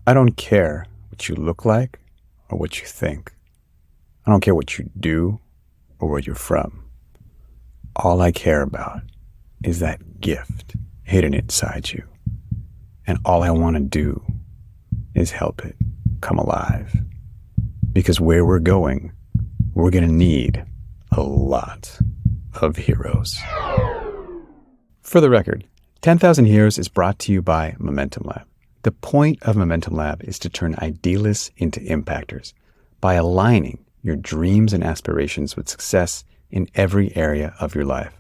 I don't care what you look like or what you think. I don't care what you do or where you're from. All I care about is that gift hidden inside you. And all I want to do is help it come alive. Because where we're going, we're going to need a lot of heroes. For the record, 10,000 Heroes is brought to you by Momentum Lab. The point of Momentum Lab is to turn idealists into impactors by aligning your dreams and aspirations with success in every area of your life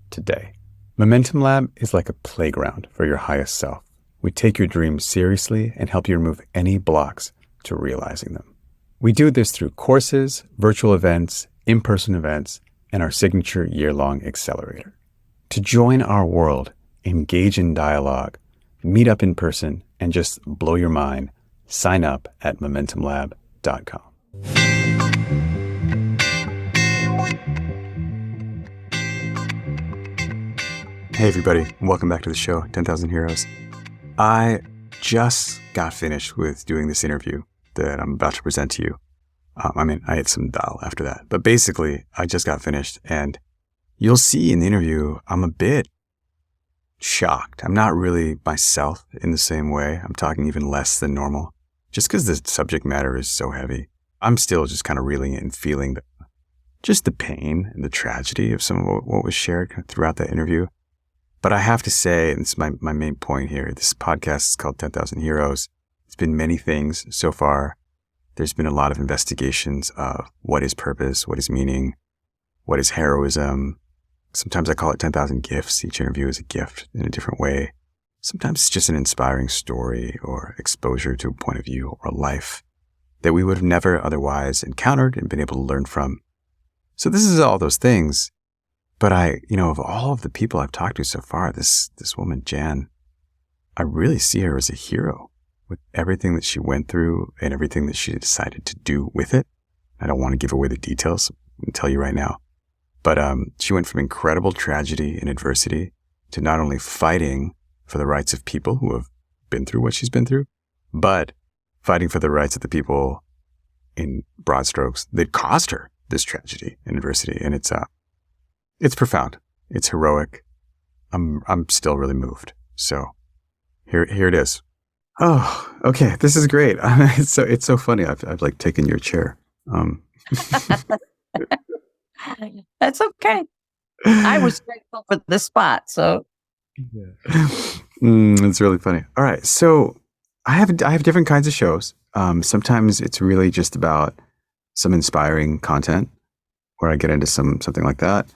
today. Momentum Lab is like a playground for your highest self. We take your dreams seriously and help you remove any blocks to realizing them. We do this through courses, virtual events, in-person events, and our signature year-long accelerator. To join our world, engage in dialogue, meet up in person, and just blow your mind, sign up at momentumlab.com. Hey everybody, welcome back to the show, 10,000 Heroes. I just got finished with doing this interview that I'm about to present to you. I had some dal after that, but basically I just got finished, and you'll see in the interview, I'm a bit shocked. I'm not really myself in the same way. I'm talking even less than normal, just because the subject matter is so heavy. I'm still just kind of reeling it and feeling just the pain and the tragedy of some of what was shared throughout that interview. But I have to say, and this is my main point here, this podcast is called 10,000 Heroes. It's been many things so far. There's been a lot of investigations of what is purpose, what is meaning, what is heroism. Sometimes I call it 10,000 gifts. Each interview is a gift in a different way. Sometimes it's just an inspiring story or exposure to a point of view or a life that we would have never otherwise encountered and been able to learn from. So this is all those things. But of all of the people I've talked to so far, this woman, Jan, I really see her as a hero with everything that she went through and everything that she decided to do with it. I don't want to give away the details. I can tell you right now. But she went from incredible tragedy and adversity to not only fighting for the rights of people who have been through what she's been through, but fighting for the rights of the people, in broad strokes, that caused her this tragedy and adversity. And it's profound. It's heroic. I'm still really moved. So here it is. Oh, okay. This is great. It's so funny. I've like taken your chair. That's okay. I was grateful for the spot, so it's really funny. All right, so I have different kinds of shows. Sometimes it's really just about some inspiring content, where I get into something like that.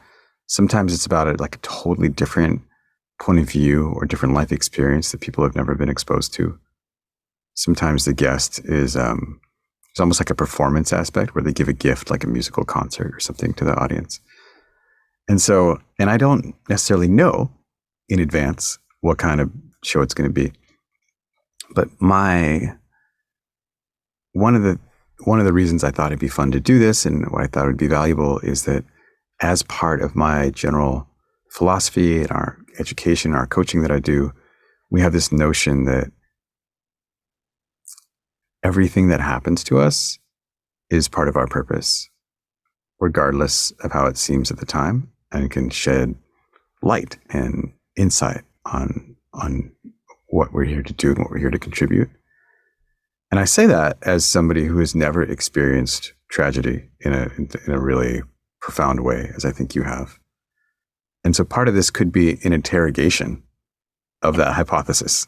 Sometimes it's about a totally different point of view or different life experience that people have never been exposed to. Sometimes the guest is it's almost like a performance aspect where they give a gift, like a musical concert or something, to the audience. And I don't necessarily know in advance what kind of show it's going to be. But one of the reasons I thought it'd be fun to do this and what I thought would be valuable is that as part of my general philosophy and our education, our coaching that I do, we have this notion that everything that happens to us is part of our purpose, regardless of how it seems at the time, and can shed light and insight on what we're here to do and what we're here to contribute. And I say that as somebody who has never experienced tragedy in a really profound way, as I think you have. And so part of this could be an interrogation of that hypothesis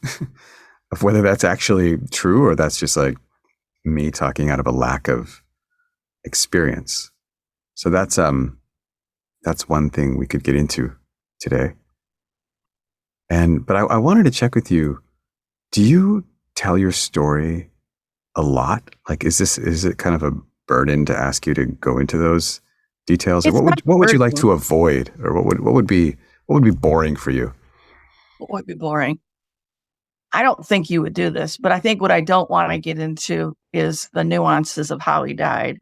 of whether that's actually true or that's just like me talking out of a lack of experience. So that's one thing we could get into today. But I wanted to check with you. Do you tell your story a lot? Like, is it kind of a burden to ask you to go into those details? Or what would you like to avoid? Or what would be boring for you? what would be boring? I don't think you would do this, but I think what I don't want to get into is the nuances of how he died.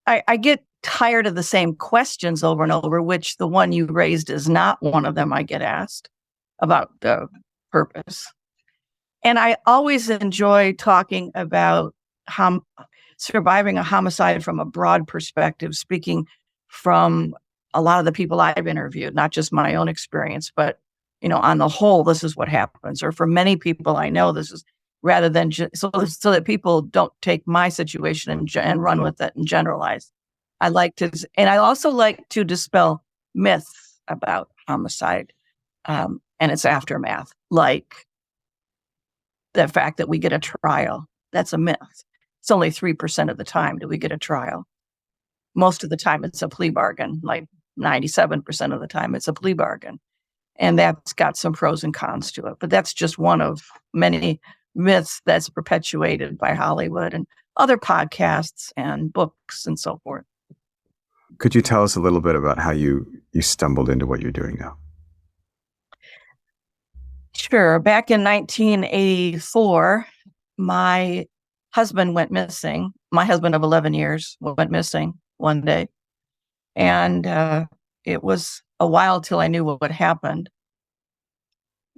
I get tired of the same questions over and over, which the one you raised is not one of them I get asked about the purpose. And I always enjoy talking about surviving a homicide from a broad perspective, speaking from a lot of the people I've interviewed, not just my own experience, but, on the whole, this is what happens. Or for many people I know, this is rather than so that people don't take my situation and run with it and generalize. And I also like to dispel myths about homicide and its aftermath, like the fact that we get a trial. That's a myth. It's only 3% of the time do we get a trial. Most of the time it's a plea bargain, like 97% of the time it's a plea bargain. And that's got some pros and cons to it. But that's just one of many myths that's perpetuated by Hollywood and other podcasts and books and so forth. Could you tell us a little bit about how you stumbled into what you're doing now? Sure. Back in 1984, my husband went missing. My husband of 11 years went missing one day. And it was a while till I knew what happened.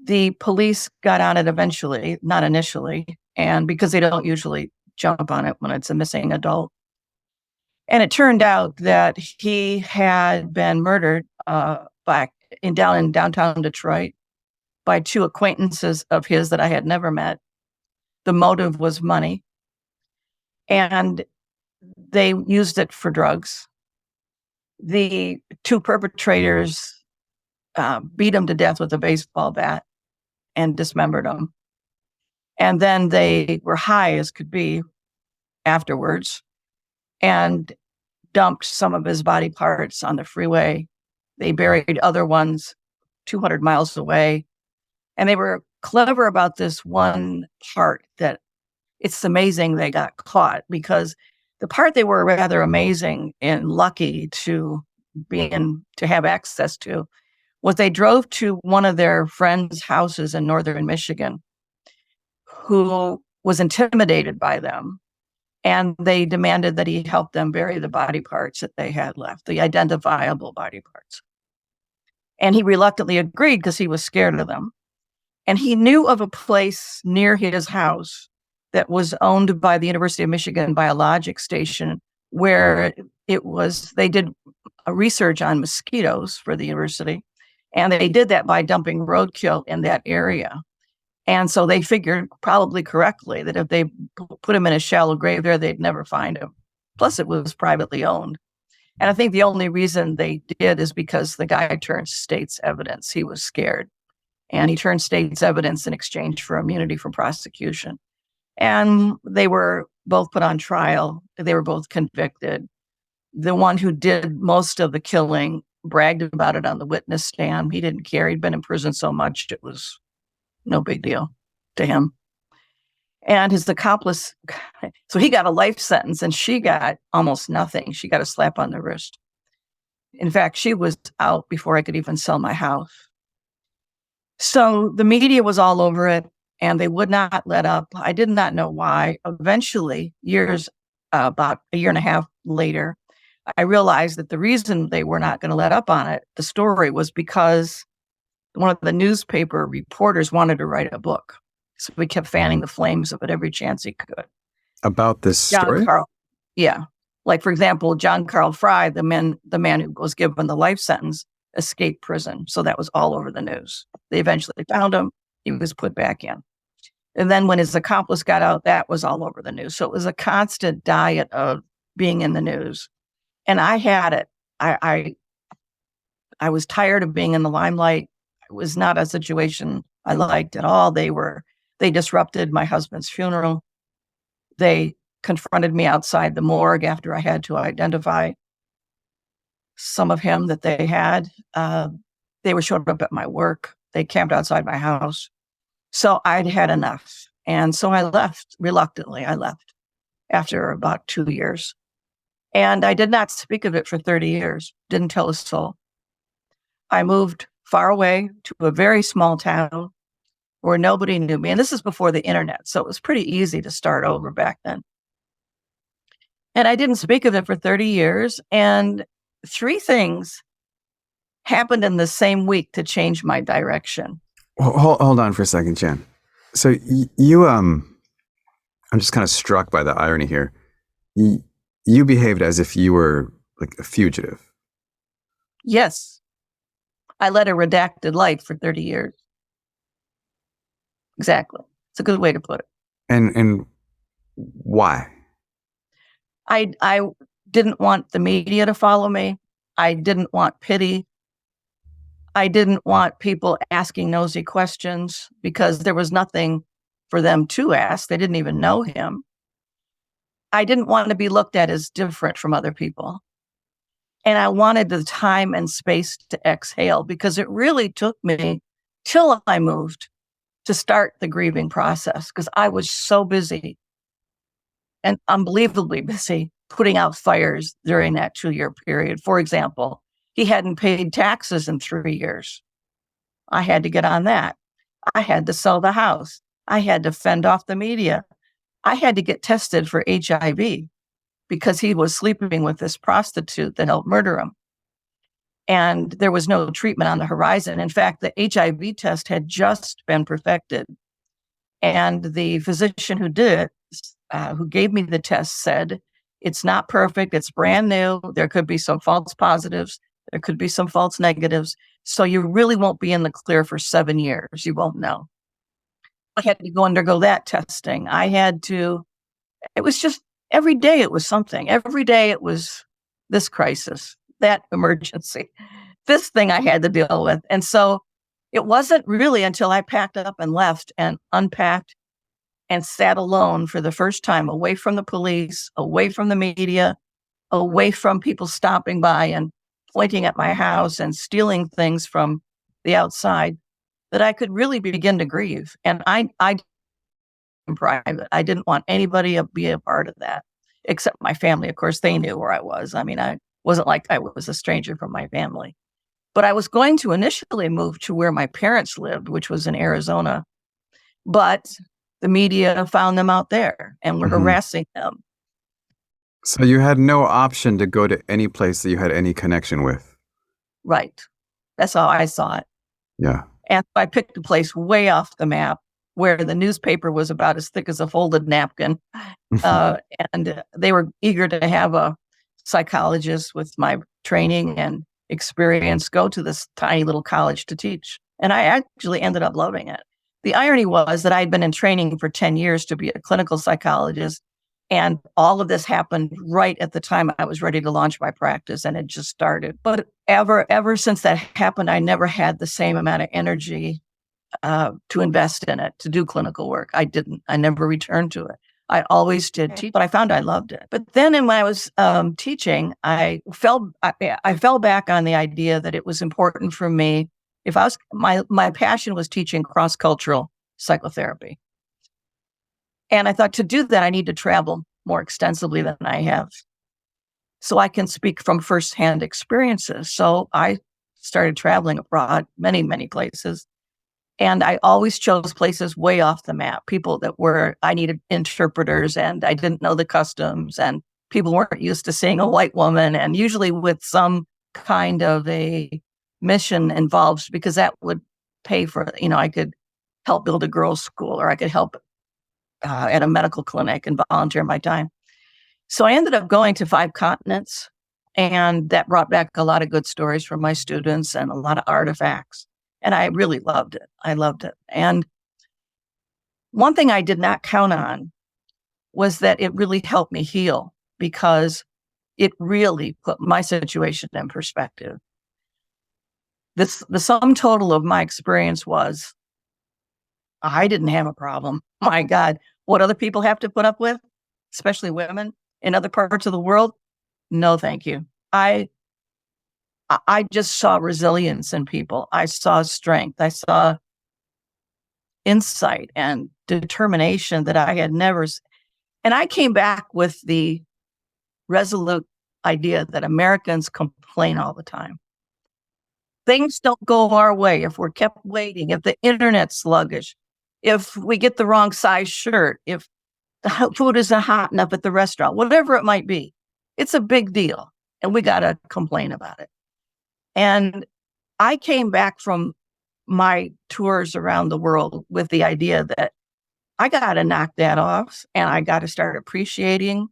The police got on it eventually, not initially, and because they don't usually jump on it when it's a missing adult. And it turned out that he had been murdered back in downtown Detroit by two acquaintances of his that I had never met. The motive was money, and they used it for drugs. The two perpetrators beat him to death with a baseball bat and dismembered him. And then they were high as could be afterwards and dumped some of his body parts on the freeway. They buried other ones 200 miles away. And they were clever about this one part that it's amazing they got caught, because the part they were rather amazing and lucky to have access to was they drove to one of their friends' houses in northern Michigan who was intimidated by them. And they demanded that he help them bury the body parts that they had left, the identifiable body parts. And he reluctantly agreed because he was scared of them. And he knew of a place near his house that was owned by the University of Michigan Biologic Station, where they did a research on mosquitoes for the university. And they did that by dumping roadkill in that area. And so they figured, probably correctly, that if they put him in a shallow grave there, they'd never find him. Plus, it was privately owned. And I think the only reason they did is because the guy turned state's evidence. He was scared. And he turned state's evidence in exchange for immunity from prosecution. And they were both put on trial. They were both convicted. The one who did most of the killing bragged about it on the witness stand. He didn't care. He'd been in prison so much, it was no big deal to him. And his accomplice, so he got a life sentence and she got almost nothing. She got a slap on the wrist. In fact, she was out before I could even sell my house. So the media was all over it and they would not let up. I did not know why. Eventually, about a year and a half later, I realized that the reason they were not going to let up on it, the story, was because one of the newspaper reporters wanted to write a book. So we kept fanning the flames of it every chance he could. About this story? Yeah. Like, for example, John Carl Fry, the man who was given the life sentence, escaped prison. So that was all over the news. They eventually found him. He was put back in. And then when his accomplice got out, that was all over the news. So it was a constant diet of being in the news. And I had it. I was tired of being in the limelight. It was not a situation I liked at all. They disrupted my husband's funeral. They confronted me outside the morgue after I had to identify some of him that they had. They were showing up at my work. They camped outside my house. So I'd had enough. And so I left, reluctantly. I left after about 2 years. And I did not speak of it for 30 years, didn't tell a soul. I moved far away to a very small town where nobody knew me. And this is before the internet, so it was pretty easy to start over back then. And I didn't speak of it for 30 years. And 3 things happened in the same week to change my direction. Hold on for a second, Jan. So I'm just kind of struck by the irony here. You behaved as if you were like a fugitive. Yes, I led a redacted life for 30 years. Exactly. It's a good way to put it. And why? I didn't want the media to follow me. I didn't want pity. I didn't want people asking nosy questions because there was nothing for them to ask. They didn't even know him. I didn't want to be looked at as different from other people. And I wanted the time and space to exhale because it really took me till I moved to start the grieving process because I was so busy and unbelievably busy putting out fires during that 2-year period. For example, he hadn't paid taxes in 3 years. I had to get on that. I had to sell the house. I had to fend off the media. I had to get tested for HIV because he was sleeping with this prostitute that helped murder him. And there was no treatment on the horizon. In fact, the HIV test had just been perfected. And the physician who did it, who gave me the test, said, it's not perfect. It's brand new. There could be some false positives. There could be some false negatives. So you really won't be in the clear for 7 years. You won't know. I had to go undergo that testing. It was just every day it was something. Every day it was this crisis, that emergency, this thing I had to deal with. And so it wasn't really until I packed up and left and unpacked and sat alone for the first time, away from the police, away from the media, away from people stopping by and pointing at my house and stealing things from the outside, that I could really begin to grieve. And I in private. I didn't want anybody to be a part of that, except my family. Of course, they knew where I was. I mean, I wasn't like I was a stranger from my family. But I was going to initially move to where my parents lived, which was in Arizona. But the media found them out there and were harassing them. So you had no option to go to any place that you had any connection with. Right. That's how I saw it. Yeah. And I picked a place way off the map where the newspaper was about as thick as a folded napkin. And they were eager to have a psychologist with my training and experience go to this tiny little college to teach. And I actually ended up loving it. The irony was that I'd been in training for 10 years to be a clinical psychologist. And all of this happened right at the time I was ready to launch my practice, and it just started. But ever since that happened, I never had the same amount of energy to invest in it, to do clinical work. I didn't. I never returned to it. I always did teach, but I found I loved it. But then when I was teaching, I fell back on the idea that it was important for me. If I was, my passion was teaching cross-cultural psychotherapy. And I thought to do that, I need to travel more extensively than I have, so I can speak from firsthand experiences. So I started traveling abroad, many, many places. And I always chose places way off the map, people that I needed interpreters and I didn't know the customs, and people weren't used to seeing a white woman, and usually with some kind of a mission involved, because that would pay for, I could help build a girls' school, or I could help at a medical clinic and volunteer my time. So I ended up going to 5 continents, and that brought back a lot of good stories from my students and a lot of artifacts. And I really loved it. I loved it. And one thing I did not count on was that it really helped me heal, because it really put my situation in perspective. The sum total of my experience was, I didn't have a problem. My God, what other people have to put up with, especially women in other parts of the world, no, thank you. I just saw resilience in people. I saw strength. I saw insight and determination that I had never. And I came back with the resolute idea that Americans complain all the time. Things don't go our way if we're kept waiting, if the internet's sluggish, if we get the wrong size shirt, if the food isn't hot enough at the restaurant, whatever it might be. It's a big deal, and we got to complain about it. And I came back from my tours around the world with the idea that I got to knock that off, and I got to start appreciating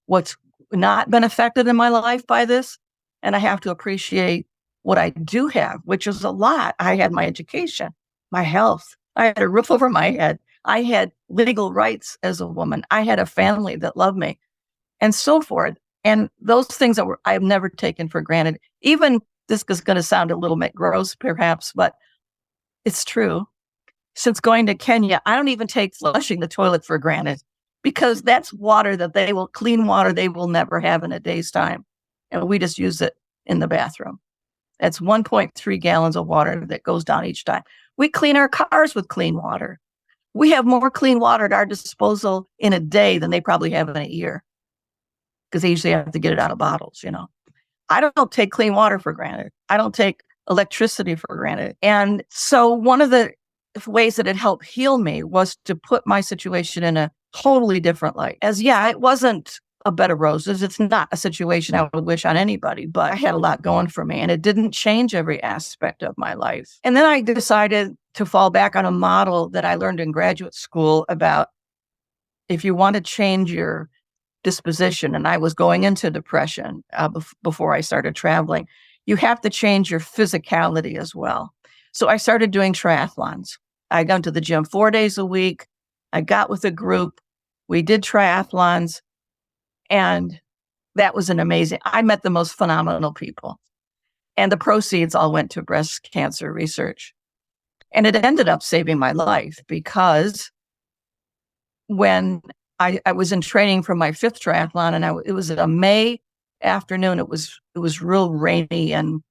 what's not been affected in my life by this. And I have to appreciate what I do have, which is a lot. I had my education, my health. I had a roof over my head. I had legal rights as a woman. I had a family that loved me, and so forth. And those things that I've never taken for granted. Even this is going to sound a little bit gross, perhaps, but it's true. Since going to Kenya, I don't even take flushing the toilet for granted, because that's water that clean water they will never have in a day's time. And we just use it in the bathroom. That's 1.3 gallons of water that goes down each time. We clean our cars with clean water. We have more clean water at our disposal in a day than they probably have in a year, because they usually have to get it out of bottles, I don't take clean water for granted. I don't take electricity for granted. And so one of the ways that it helped heal me was to put my situation in a totally different light. It wasn't a bed of roses. It's not a situation I would wish on anybody, but I had a lot going for me, and it didn't change every aspect of my life. And then I decided to fall back on a model that I learned in graduate school about if you want to change your disposition, and I was going into depression before I started traveling, you have to change your physicality as well. So I started doing triathlons. I got to the gym 4 days a week. I got with a group. We did triathlons. And that was I met the most phenomenal people. And the proceeds all went to breast cancer research. And it ended up saving my life, because when I was in training for my 5th triathlon, and it was a May afternoon. It was real rainy and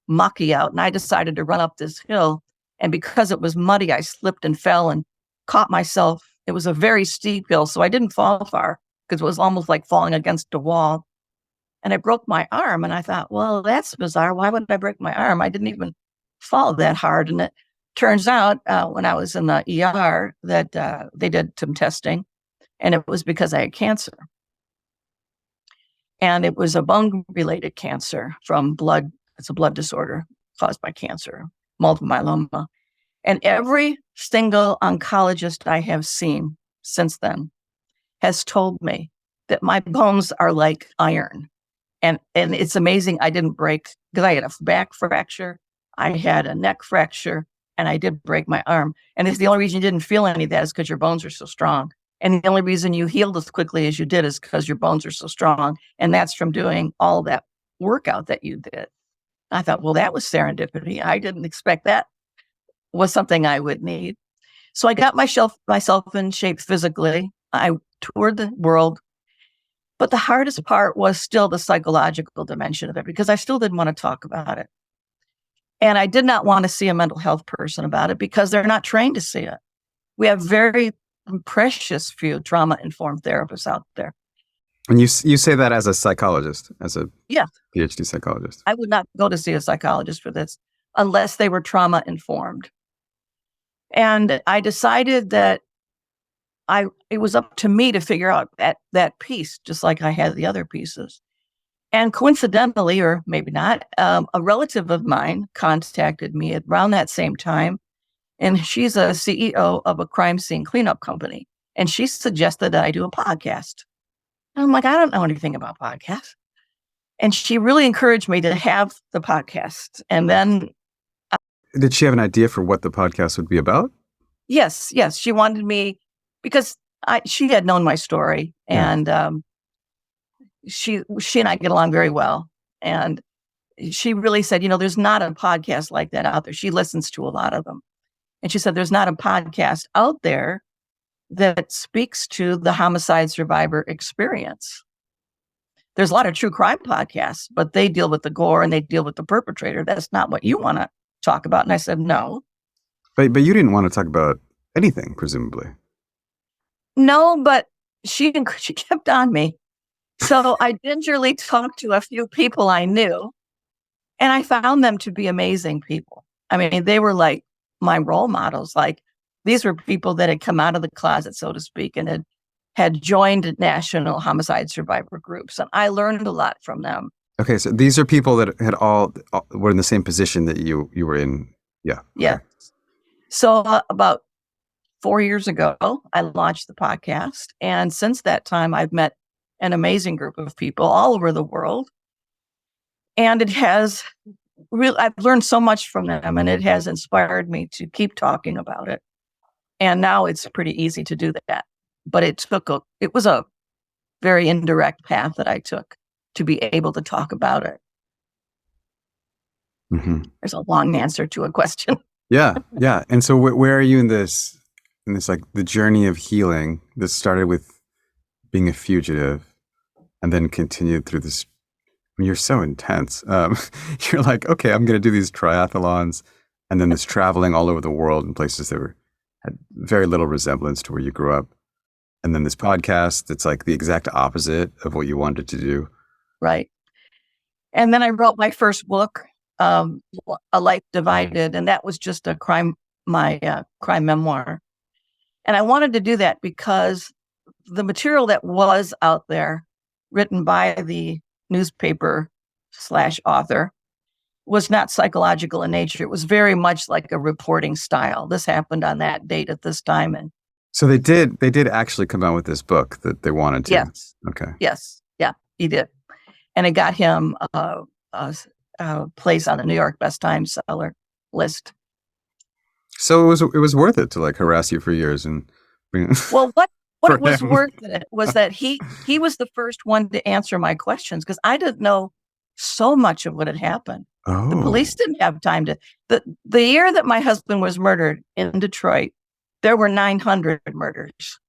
mucky out. And I decided to run up this hill. And because it was muddy, I slipped and fell and caught myself. It was a very steep hill, so I didn't fall far, because it was almost like falling against a wall. And I broke my arm, and I thought, well, that's bizarre. Why would I break my arm? I didn't even fall that hard. And it turns out when I was in the ER that they did some testing, and it was because I had cancer. And it was a bone-related cancer from blood. It's a blood disorder caused by cancer, multiple myeloma. And every single oncologist I have seen since then has told me that my bones are like iron. And it's amazing I didn't break, because I had a back fracture, I had a neck fracture, and I did break my arm. And it's the only reason you didn't feel any of that is because your bones are so strong. And the only reason you healed as quickly as you did is because your bones are so strong. And that's from doing all that workout that you did. I thought, well, that was serendipity. I didn't expect that was something I would need. So I got myself in shape physically. I toured the world. But the hardest part was still the psychological dimension of it, because I still didn't want to talk about it. And I did not want to see a mental health person about it, because they're not trained to see it. We have very precious few trauma-informed therapists out there. And you say that as a psychologist, as a Yeah. PhD psychologist. I would not go to see a psychologist for this unless they were trauma-informed. And I decided that it was up to me to figure out that piece, just like I had the other pieces. And coincidentally, or maybe not, a relative of mine contacted me at around that same time. And she's a CEO of a crime scene cleanup company. And she suggested that I do a podcast. And I'm like, I don't know anything about podcasts. And she really encouraged me to have the podcast. And then... Did she have an idea for what the podcast would be about? Yes. She wanted me, because she had known my story. Yeah. And she and I get along very well. And she really said, there's not a podcast like that out there. She listens to a lot of them. And she said, there's not a podcast out there that speaks to the homicide survivor experience. There's a lot of true crime podcasts, but they deal with the gore and they deal with the perpetrator. That's not what you want to talk about. And I said, no. But you didn't want to talk about anything, presumably. No, but she kept on me. So I gingerly talked to a few people I knew, and I found them to be amazing people. I mean, they were like my role models. Like, these were people that had come out of the closet, so to speak, and had joined national homicide survivor groups. And I learned a lot from them. Okay, so these are people that had all were in the same position that you were in. Yeah. Yeah. So about 4 years ago, I launched the podcast. And since that time, I've met an amazing group of people all over the world. And it has I've learned so much from them, and it has inspired me to keep talking about it. And now it's pretty easy to do that. But it was a very indirect path that I took to be able to talk about it. Mm-hmm. There's a long answer to a question. Yeah. And so where are you in this like the journey of healing that started with being a fugitive and then continued through this? I mean, you're so intense. You're like, okay, I'm going to do these triathlons and then this traveling all over the world in places that had very little resemblance to where you grew up. And then this podcast, it's like the exact opposite of what you wanted to do. Right. And then I wrote my first book, A Life Divided, and that was just crime memoir. And I wanted to do that because the material that was out there, written by the newspaper/author, was not psychological in nature. It was very much like a reporting style. This happened on that date at this time. And so they did actually come out with this book that they wanted to. Yes. Okay. Yes. Yeah, he did. And it got him a place on the New York Best Time Seller list. So it was worth it to like harass you for years and well, what it was worth it was that he was the first one to answer my questions because I didn't know so much of what had happened. Oh. The police didn't have time to. The year that my husband was murdered in Detroit, there were 900 murders.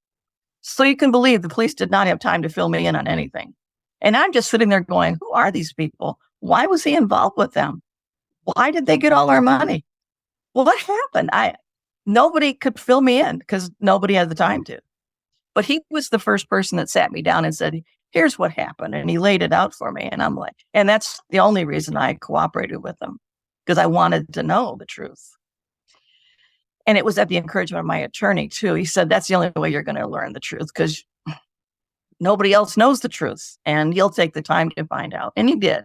So you can believe the police did not have time to fill me in on anything. And I'm just sitting there going, who are these people? Why was he involved with them? Why did they get all our money? Well, what happened? Nobody could fill me in because nobody had the time to. But he was the first person that sat me down and said, here's what happened. And he laid it out for me. And I'm like, and that's the only reason I cooperated with him, because I wanted to know the truth. And it was at the encouragement of my attorney, too. He said, that's the only way you're going to learn the truth, because nobody else knows the truth, and you'll take the time to find out. And he did.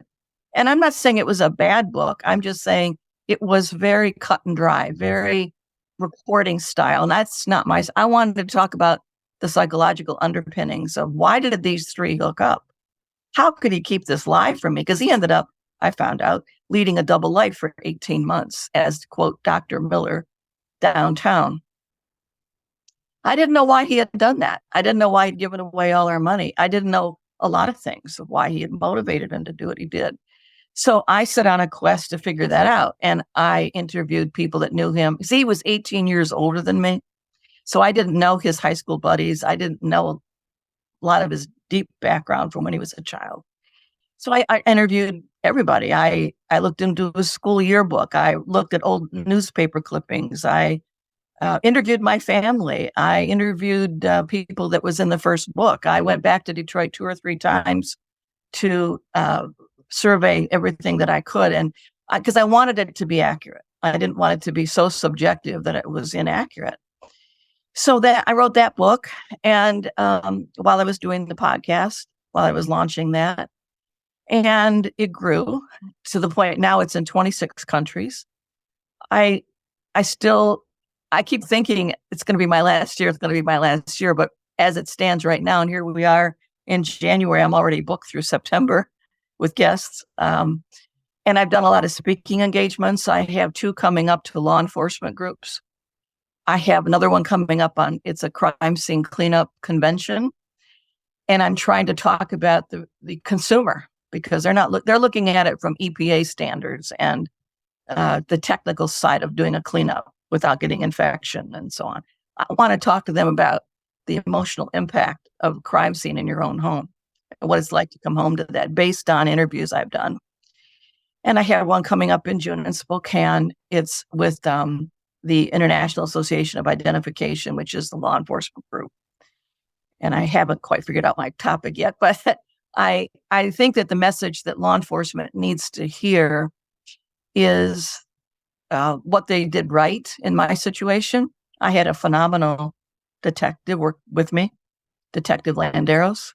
And I'm not saying it was a bad book. I'm just saying it was very cut and dry, very reporting style. And that's not I wanted to talk about the psychological underpinnings of why did these three hook up? How could he keep this lie from me? Because he ended up, I found out, leading a double life for 18 months as, quote, Dr. Miller downtown. I didn't know why he had done that. I didn't know why he'd given away all our money. I didn't know a lot of things of why he had motivated him to do what he did. So I set on a quest to figure that out. And I interviewed people that knew him. See, he was 18 years older than me. So I didn't know his high school buddies. I didn't know a lot of his deep background from when he was a child. So I interviewed everybody. I looked into his school yearbook. I looked at old newspaper clippings. I interviewed my family. I interviewed people that was in the first book. I went back to Detroit 2 or 3 times to survey everything that I could. And because I wanted it to be accurate. I didn't want it to be so subjective that it was inaccurate. So that I wrote that book. And while I was doing the podcast, while I was launching that, and it grew to the point now it's in 26 countries. I keep thinking it's going to be my last year. It's going to be my last year. But as it stands right now, and here we are in January, I'm already booked through September with guests. And I've done a lot of speaking engagements. I have 2 coming up to law enforcement groups. I have another one coming up it's a crime scene cleanup convention. And I'm trying to talk about the consumer, because they're looking at it from EPA standards and the technical side of doing a cleanup without getting infection and so on. I want to talk to them about the emotional impact of a crime scene in your own home and what it's like to come home to that based on interviews I've done. And I have one coming up in June in Spokane. It's with the International Association of Identification, which is the law enforcement group. And I haven't quite figured out my topic yet, but I think that the message that law enforcement needs to hear is what they did right in my situation. I had a phenomenal detective work with me, Detective Landeros.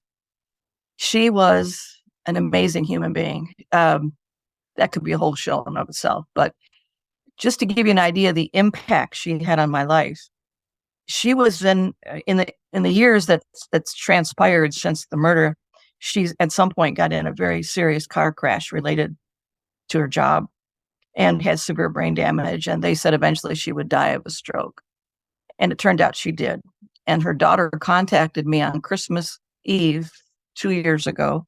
She was an amazing human being. That could be a whole show in of itself. But just to give you an idea of the impact she had on my life, she was in the years that's transpired since the murder, she's at some point got in a very serious car crash related to her job and had severe brain damage. And they said eventually she would die of a stroke. And it turned out she did. And her daughter contacted me on Christmas Eve 2 years ago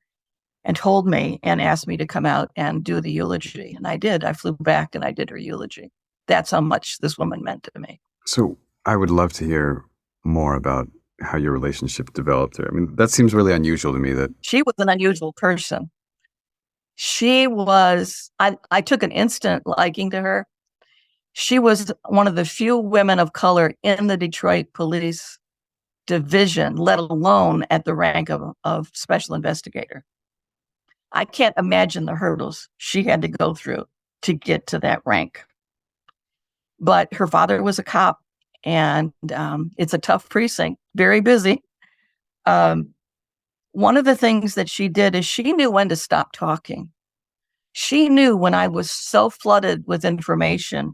and told me and asked me to come out and do the eulogy. And I did. I flew back and I did her eulogy. That's how much this woman meant to me. So I would love to hear more about how your relationship developed. I mean, that seems really unusual to me. That she was an unusual person. She was, I took an instant liking to her. She was one of the few women of color in the Detroit police division, let alone at the rank of special investigator. I can't imagine the hurdles she had to go through to get to that rank. But her father was a cop, and it's a tough precinct, very busy. One of the things that she did is she knew when to stop talking. She knew when I was so flooded with information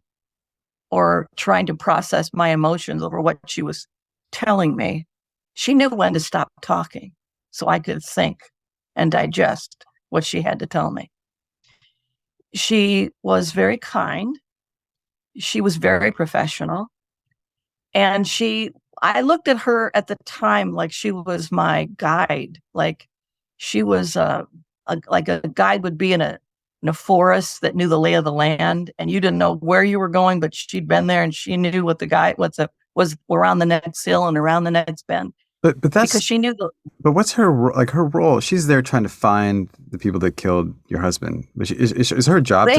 or trying to process my emotions over what she was telling me. She knew when to stop talking so I could think and digest what she had to tell me. She was very kind. She was very professional. And I looked at her at the time like she was my guide. Like she was like a guide would be in a forest that knew the lay of the land, and you didn't know where you were going, but she'd been there and she knew what was around the next hill and around the next bend. But that's because she knew But what's her role? She's there trying to find the people that killed your husband. But is her job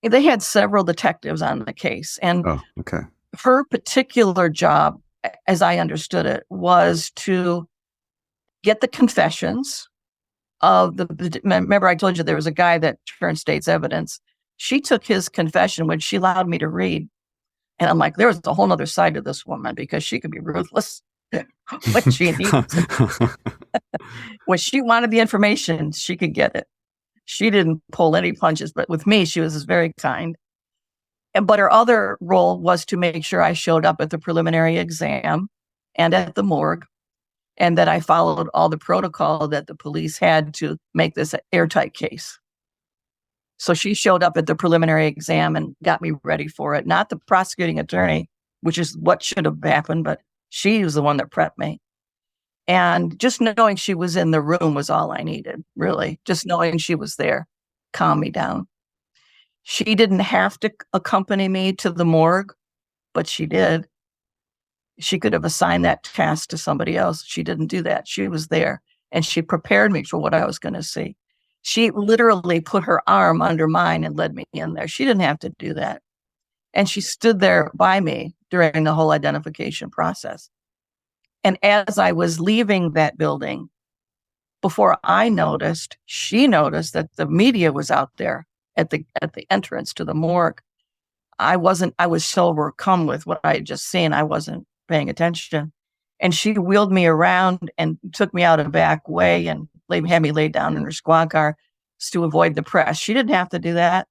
they had several detectives on the case, and oh, okay. Her particular job, as I understood it, was to get the confessions of remember I told you there was a guy that turned state's evidence. She took his confession, which she allowed me to read. And I'm like, there's a whole other side to this woman because she could be ruthless. What she needs. When she wanted the information, she could get it. She didn't pull any punches, but with me, she was very kind. But her other role was to make sure I showed up at the preliminary exam and at the morgue, and that I followed all the protocol that the police had to make this an airtight case. So she showed up at the preliminary exam and got me ready for it. Not the prosecuting attorney, which is what should have happened, but she was the one that prepped me. And just knowing she was in the room was all I needed, really. Just knowing she was there calmed me down. She didn't have to accompany me to the morgue, but she did. She could have assigned that task to somebody else. She didn't do that. She was there, and she prepared me for what I was going to see. She literally put her arm under mine and led me in there. She didn't have to do that. And she stood there by me during the whole identification process. And as I was leaving that building, before I noticed, she noticed that the media was out there at the entrance to the morgue. I was so overcome with what I had just seen, I wasn't paying attention. And she wheeled me around and took me out a back way and had me laid down in her squad car to avoid the press. She didn't have to do that.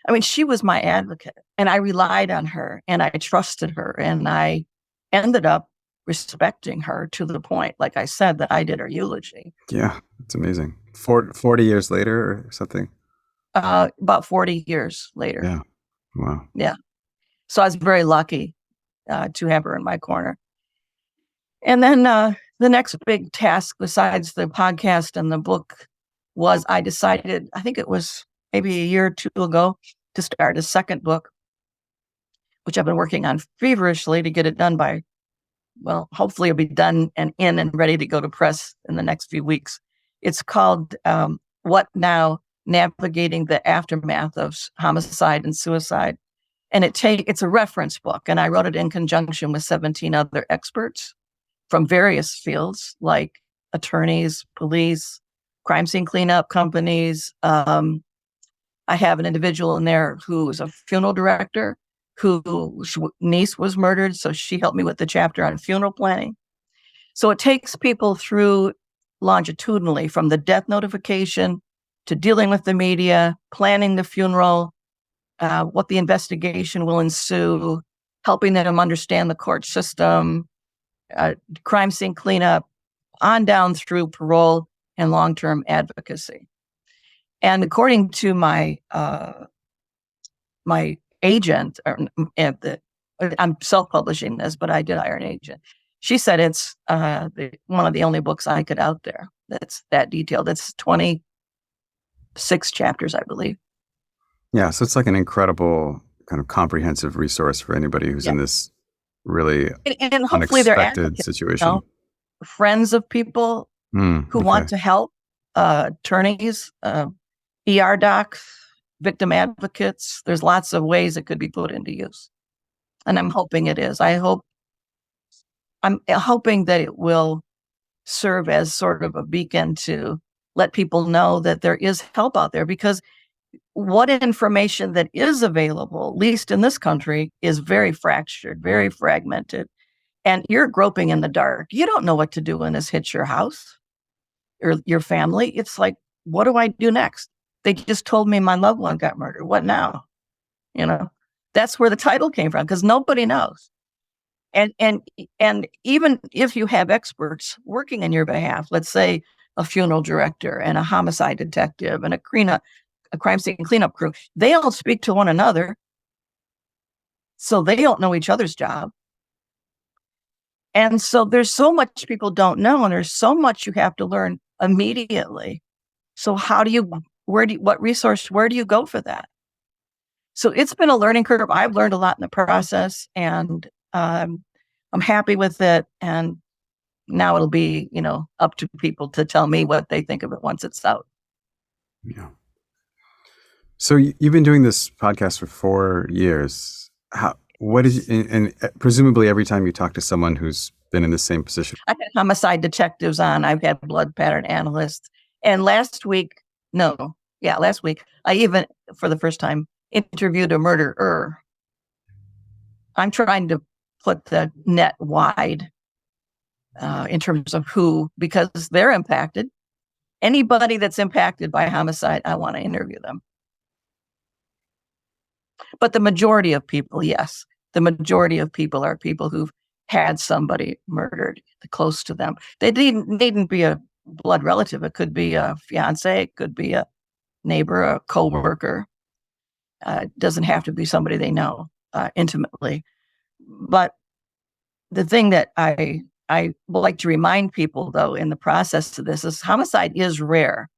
I mean, she was my advocate, and I relied on her, and I trusted her, and I ended up respecting her to the point, like I said, that I did her eulogy. Yeah, it's amazing. 40 years later or something? About 40 years later. Yeah. Wow. Yeah. So I was very lucky to have her in my corner. And then the next big task besides the podcast and the book was I decided, I think it was maybe a year or two ago, to start a second book, which I've been working on feverishly to get it done by, well, hopefully it'll be done and in and ready to go to press in the next few weeks. It's called What Now? Navigating the Aftermath of Homicide and Suicide. And it's a reference book, and I wrote it in conjunction with 17 other experts from various fields like attorneys, police, crime scene cleanup companies. I have an individual in there who is a funeral director whose niece was murdered, so she helped me with the chapter on funeral planning. So it takes people through longitudinally from the death notification to dealing with the media, planning the funeral, what the investigation will ensue, helping them understand the court system, crime scene cleanup, on down through parole and long-term advocacy. And according to my my agent, I'm self-publishing this, but I did hire an agent. She said it's one of the only books I could out there that's that detailed. It's 26 chapters, I believe. Yeah, so it's like an incredible kind of comprehensive resource for anybody who's in this really and hopefully they're unexpected situation. You know, friends of people who want to help, attorneys, ER docs, victim advocates. There's lots of ways it could be put into use. And I'm hoping it is. I'm hoping that it will serve as sort of a beacon to let people know that there is help out there, because what information that is available, at least in this country, is very fractured, very fragmented, and you're groping in the dark. You don't know what to do when this hits your house or your family. It's like, what do I do next? They just told me my loved one got murdered. What now? You know, that's where the title came from, because nobody knows. And even if you have experts working on your behalf, let's say a funeral director and a homicide detective and a crime scene cleanup crew, they all speak to one another, so they don't know each other's job. And so there's so much people don't know, and there's so much you have to learn immediately. So what resource, where do you go for that? So it's been a learning curve. I've learned a lot in the process, and I'm happy with it. And now it'll be, up to people to tell me what they think of it once it's out. Yeah. So you've been doing this podcast for 4 years. And presumably every time you talk to someone who's been in the same position. I've had homicide detectives on. I've had blood pattern analysts. And last week, I even, for the first time, interviewed a murderer. I'm trying to put the net wide in terms of because they're impacted. Anybody that's impacted by homicide, I want to interview them. But the majority of people, yes, the majority of people are people who've had somebody murdered close to them. They needn't be a blood relative. It could be a fiance, it could be a neighbor, a coworker. It doesn't have to be somebody they know intimately. But the thing that I would like to remind people, though, in the process of this is homicide is rare.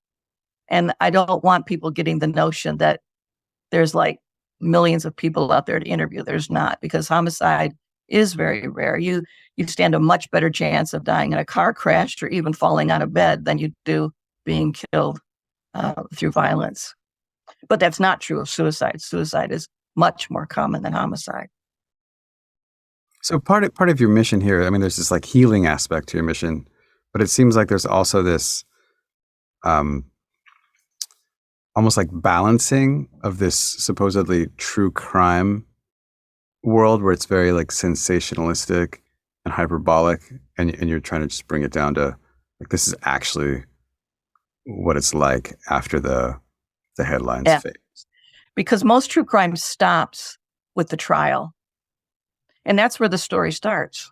And I don't want people getting the notion that there's like millions of people out there to interview. There's not, because homicide is very rare. You stand a much better chance of dying in a car crash or even falling out of bed than you do being killed through violence. But that's not true of suicide. Suicide is much more common than homicide. So part of your mission here, I mean, there's this like healing aspect to your mission, but it seems like there's also this almost like balancing of this supposedly true crime world where it's very like sensationalistic and hyperbolic, and you're trying to just bring it down to like, this is actually what it's like after the headlines fade. Because most true crime stops with the trial. And that's where the story starts.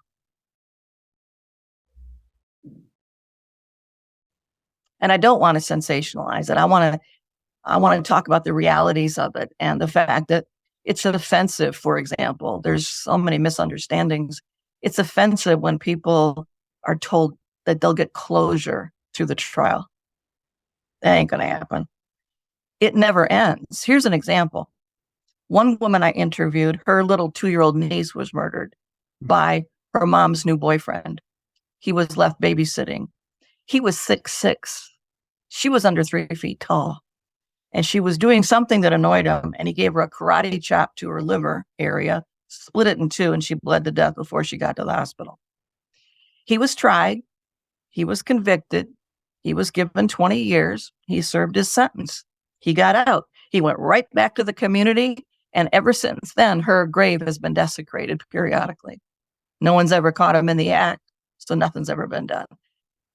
And I don't want to sensationalize it. I want to talk about the realities of it and the fact that it's offensive, for example. There's so many misunderstandings. It's offensive when people are told that they'll get closure through the trial. That ain't going to happen. It never ends. Here's an example. One woman I interviewed, her little 2-year-old niece was murdered by her mom's new boyfriend. He was left babysitting. He was 6'6". She was under 3 feet tall. And she was doing something that annoyed him, and he gave her a karate chop to her liver area, split it in two, and she bled to death before she got to the hospital. He was tried. He was convicted. He was given 20 years. He served his sentence. He got out. He went right back to the community. And ever since then, her grave has been desecrated periodically. No one's ever caught him in the act, so nothing's ever been done.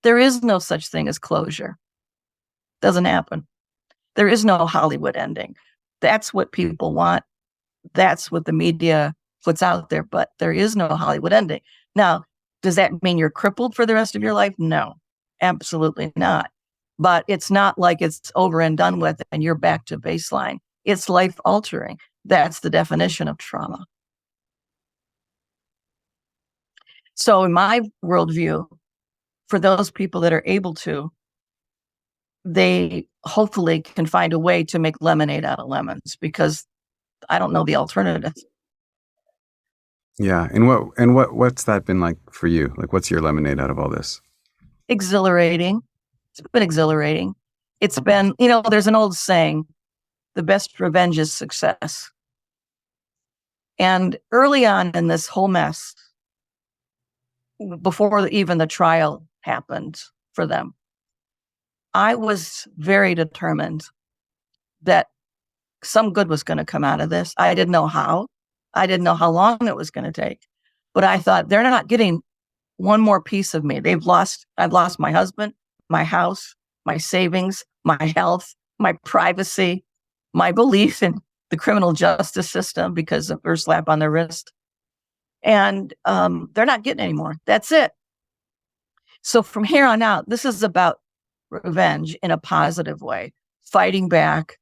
There is no such thing as closure. Doesn't happen. There is no Hollywood ending. That's what people want. That's what the media what's out there, but there is no Hollywood ending. Now, does that mean you're crippled for the rest of your life? No, absolutely not. But it's not like it's over and done with and you're back to baseline. It's life altering. That's the definition of trauma. So in my worldview, for those people that are able to, they hopefully can find a way to make lemonade out of lemons, because I don't know the alternative. Yeah. And what's that been like for you? Like, what's your lemonade out of all this? Exhilarating. It's been exhilarating. It's been, there's an old saying, the best revenge is success. And early on in this whole mess, before even the trial happened for them, I was very determined that some good was going to come out of this. I didn't know how. I didn't know how long it was going to take. But I thought, they're not getting one more piece of me. I've lost my husband, my house, my savings, my health, my privacy, my belief in the criminal justice system because of her slap on the wrist. And they're not getting any more. That's it. So from here on out, this is about revenge in a positive way, fighting back,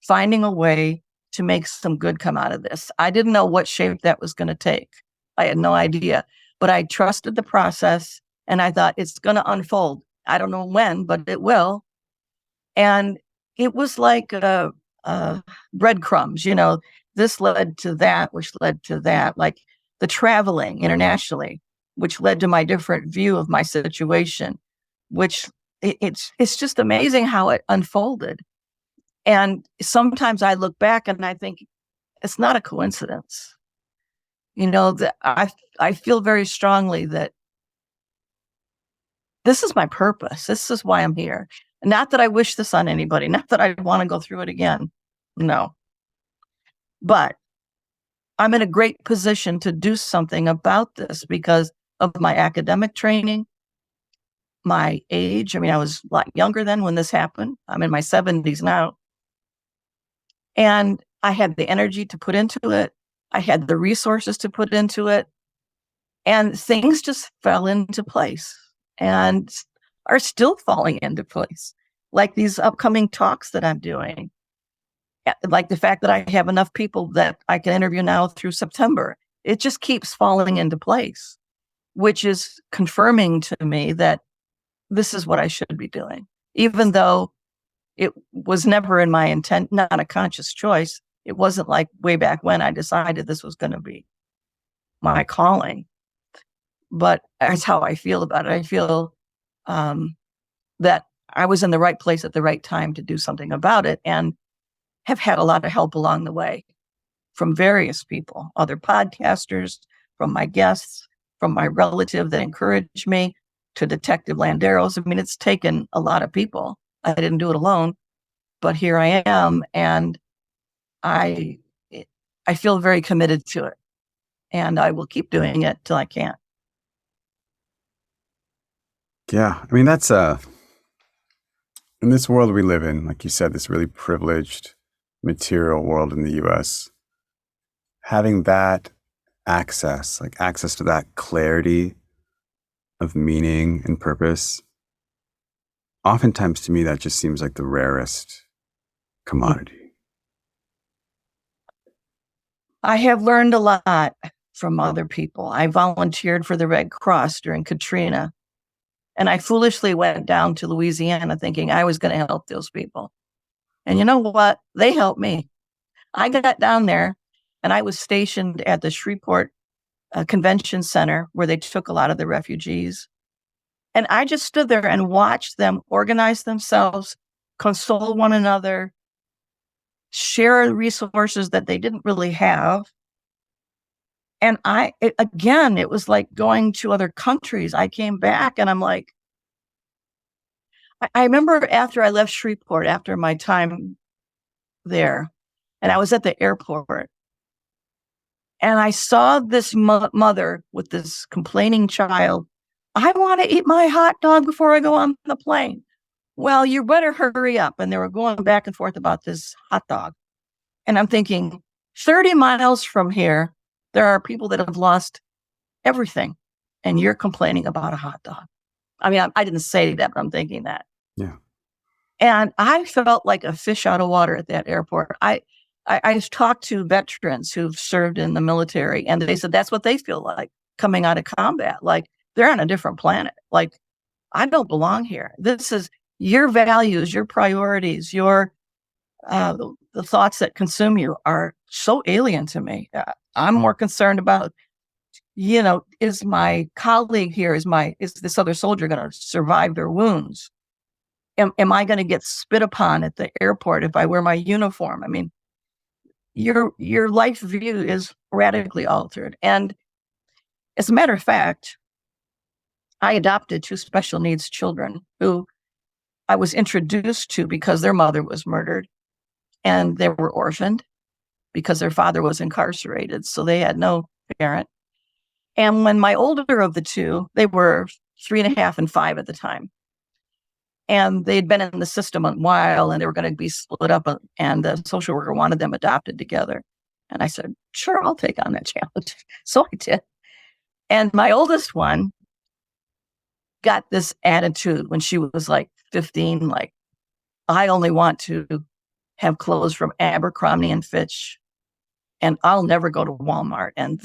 finding a way to make some good come out of this. I didn't know what shape that was going to take. I had no idea, but I trusted the process and I thought it's going to unfold. I don't know when, but it will. And it was like breadcrumbs, this led to that, which led to that, like the traveling internationally, which led to my different view of my situation, which it's just amazing how it unfolded. And sometimes I look back and I think it's not a coincidence. That I feel very strongly that this is my purpose. This is why I'm here. Not that I wish this on anybody, not that I want to go through it again. No. But I'm in a great position to do something about this because of my academic training, my age. I mean, I was a lot younger then when this happened. I'm in my 70s now. And I had the energy to put into it. I had the resources to put into it. And things just fell into place and are still falling into place. Like these upcoming talks that I'm doing. Like the fact that I have enough people that I can interview now through September. It just keeps falling into place, which is confirming to me that this is what I should be doing. Even though it was never in my intent, not a conscious choice. It wasn't like way back when I decided this was going to be my calling. But that's how I feel about it. I feel that I was in the right place at the right time to do something about it, and have had a lot of help along the way from various people, other podcasters, from my guests, from my relative that encouraged me, to Detective Landeros. I mean, it's taken a lot of people. I didn't do it alone, but here I am, and I feel very committed to it, and I will keep doing it till I can't. Yeah, I mean, that's in this world we live in, like you said, this really privileged material world in the U.S., having that access to that clarity of meaning and purpose, oftentimes to me, that just seems like the rarest commodity. I have learned a lot from other people. I volunteered for the Red Cross during Katrina, and I foolishly went down to Louisiana thinking I was going to help those people. And you know what? They helped me. I got down there and I was stationed at the Shreveport Convention Center where they took a lot of the refugees. And I just stood there and watched them organize themselves, console one another, share resources that they didn't really have. And it was like going to other countries. I came back and I'm like, I remember after I left Shreveport, after my time there, and I was at the airport, and I saw this mother with this complaining child. I want to eat my hot dog before I go on the plane. Well, you better hurry up. And they were going back and forth about this hot dog. And I'm thinking, 30 miles from here, There are people that have lost everything, and you're complaining about a hot dog. I mean, I didn't say that, but I'm thinking that. Yeah. And I felt like a fish out of water at that airport. I just talked to veterans who've served in the military, and they said that's what they feel like coming out of combat. Like they're on a different planet. Like I don't belong here. This is your values, your priorities, your the thoughts that consume you are so alien to me. I'm more concerned about, is my colleague here, is this other soldier going to survive their wounds? Am I going to get spit upon at the airport if I wear my uniform? I mean, your life view is radically altered. And as a matter of fact, I adopted 2 special needs children who I was introduced to because their mother was murdered, and they were orphaned because their father was incarcerated. So they had no parent. And when my older of the 2, they were 3.5 and 5 at the time. And they'd been in the system a while, and they were going to be split up, and the social worker wanted them adopted together. And I said, sure, I'll take on that challenge. So I did. And my oldest one got this attitude when she was like 15, like, I only want to have clothes from Abercrombie and Fitch, and I'll never go to Walmart. And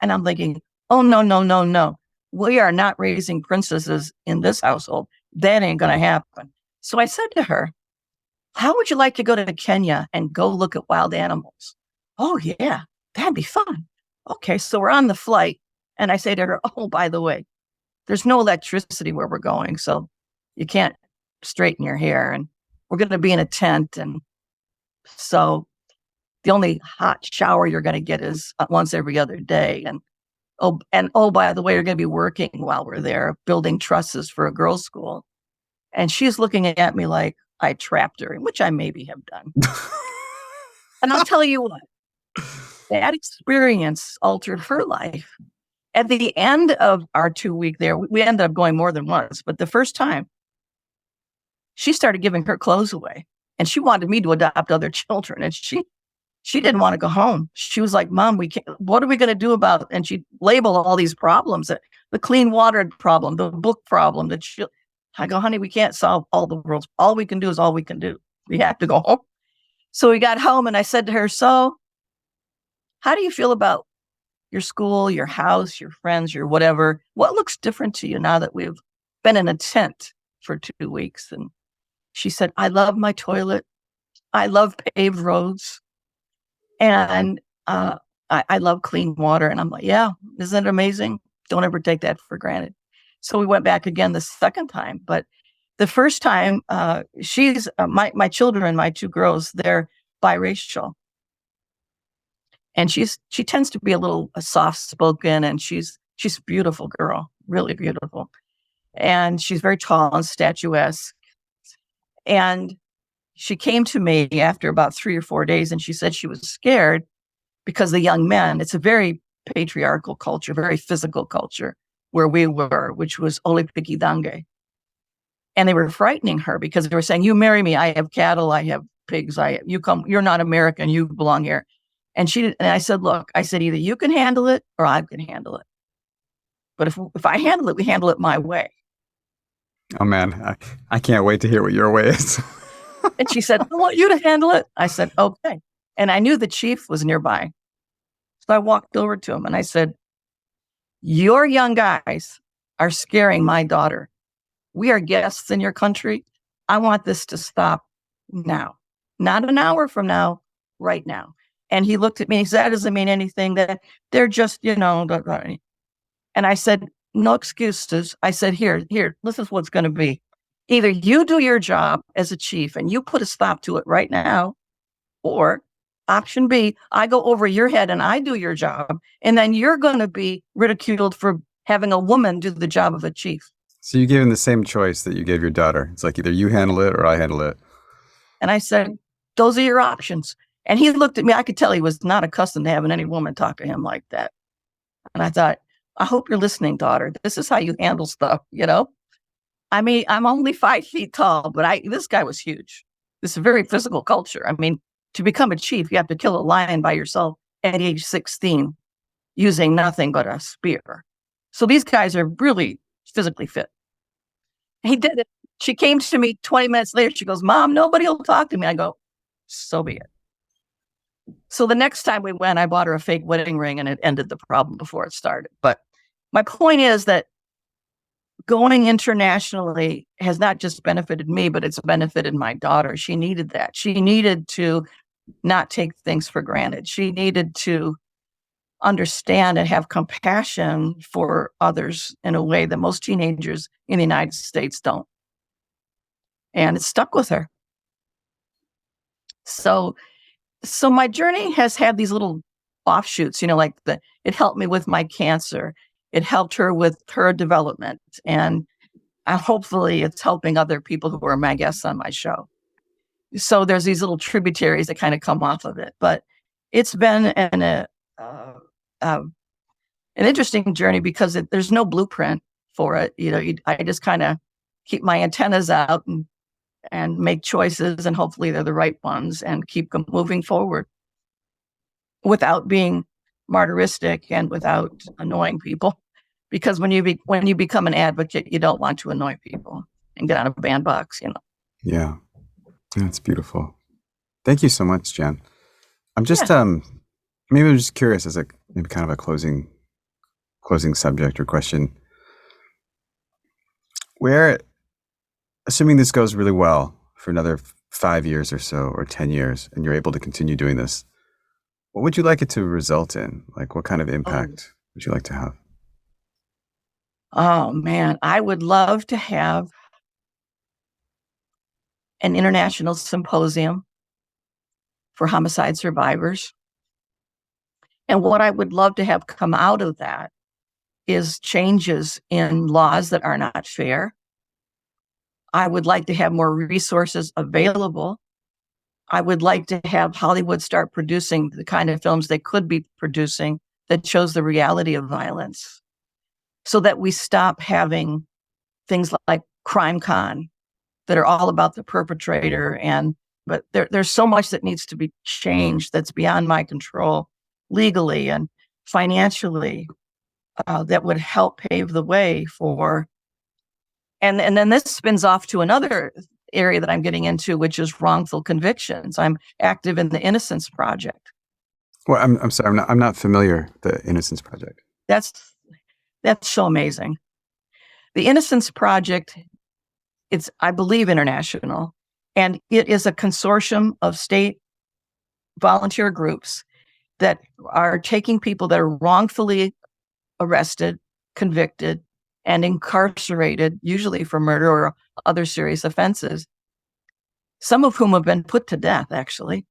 I'm thinking, oh, no, no, no, no. We are not raising princesses in this household. That ain't going to happen. So I said to her, how would you like to go to Kenya and go look at wild animals? Oh, yeah, that'd be fun. Okay, so we're on the flight. And I say to her, oh, by the way, there's no electricity where we're going, so you can't straighten your hair. And we're going to be in a tent. And so the only hot shower you're going to get is once every other day. And by the way, you're going to be working while we're there, building trusses for a girls' school. And she's looking at me like I trapped her, which I maybe have done. And I'll tell you what, that experience altered her life. At the end of our 2-week there, we ended up going more than once, but the first time, she started giving her clothes away, and she wanted me to adopt other children, and she didn't want to go home. She was like, Mom, what are we going to do about it? And she labeled all these problems, the clean water problem, the book problem. I go, honey, we can't solve all the world's. All we can do is all we can do. We have to go home. So we got home, and I said to her, so how do you feel about your school, your house, your friends, your whatever? What looks different to you now that we've been in a tent for 2 weeks? And she said, I love my toilet. I love paved roads. And I love clean water. And I'm like, yeah, isn't it amazing? Don't ever take that for granted. So we went back again the second time. But the first time, she's my children, my 2 girls, they're biracial. And she tends to be a little soft-spoken, and she's a beautiful girl, really beautiful. And she's very tall and statuesque. And she came to me after about 3 or 4 days, and she said she was scared because the young men, it's a very patriarchal culture, very physical culture where we were, which was ole pikidange. And they were frightening her because they were saying, you marry me, I have cattle, I have pigs, you're not American, you belong here. And I said, look, either you can handle it or I can handle it. But if I handle it, we handle it my way. Oh, man, I can't wait to hear what your way is. And she said, I want you to handle it. I said, okay. And I knew the chief was nearby. So I walked over to him and I said, your young guys are scaring my daughter. We are guests in your country. I want this to stop now. Not an hour from now, right now. And he looked at me and he said, that doesn't mean anything, that they're just, And I said, no excuses. I said, here, this is what's going to be. Either you do your job as a chief and you put a stop to it right now, or option B, I go over your head and I do your job. And then you're going to be ridiculed for having a woman do the job of a chief. So you gave him the same choice that you gave your daughter. It's like either you handle it or I handle it. And I said, those are your options. And he looked at me. I could tell he was not accustomed to having any woman talk to him like that. And I thought, I hope you're listening, daughter. This is how you handle stuff, I mean, I'm only 5 feet tall, but this guy was huge. This is a very physical culture. I mean, to become a chief, you have to kill a lion by yourself at age 16. using nothing but a spear. So these guys are really physically fit. He did it. She came to me 20 minutes later. She goes, Mom, nobody will talk to me. I go, so be it. So the next time we went, I bought her a fake wedding ring and it ended the problem before it started. But my point is that going internationally has not just benefited me, but it's benefited my daughter. She needed that. She needed to not take things for granted. She needed to understand and have compassion for others in a way that most teenagers in the United States don't. And it stuck with her. So my journey has had these little offshoots, like it helped me with my cancer. It helped her with her development. And hopefully it's helping other people who are my guests on my show. So there's these little tributaries that kind of come off of it. But it's been an interesting journey because there's no blueprint for it. I just kind of keep my antennas out and make choices, and hopefully they're the right ones, and keep them moving forward without being martyristic and without annoying people. Because when you become an advocate, you don't want to annoy people and get on a bandbox, Yeah, that's beautiful. Thank you so much, Jan. I'm just maybe I'm just curious as maybe kind of a closing subject or question. Where, assuming this goes really well for another 5 years or so, or 10 years, and you're able to continue doing this, what would you like it to result in? Like, what kind of impact would you like to have? Oh, man, I would love to have an international symposium for homicide survivors. And what I would love to have come out of that is changes in laws that are not fair. I would like to have more resources available. I would like to have Hollywood start producing the kind of films they could be producing that shows the reality of violence, so that we stop having things like Crime Con that are all about the perpetrator. But there's so much that needs to be changed that's beyond my control legally and financially, that would help pave the way for. And then this spins off to another area that I'm getting into, which is wrongful convictions. I'm active in the Innocence Project. Well, I'm sorry, I'm not familiar with the Innocence Project. That's so amazing. The Innocence Project, it's, I believe, international, and it is a consortium of state volunteer groups that are taking people that are wrongfully arrested, convicted, and incarcerated, usually for murder or other serious offenses, some of whom have been put to death, actually.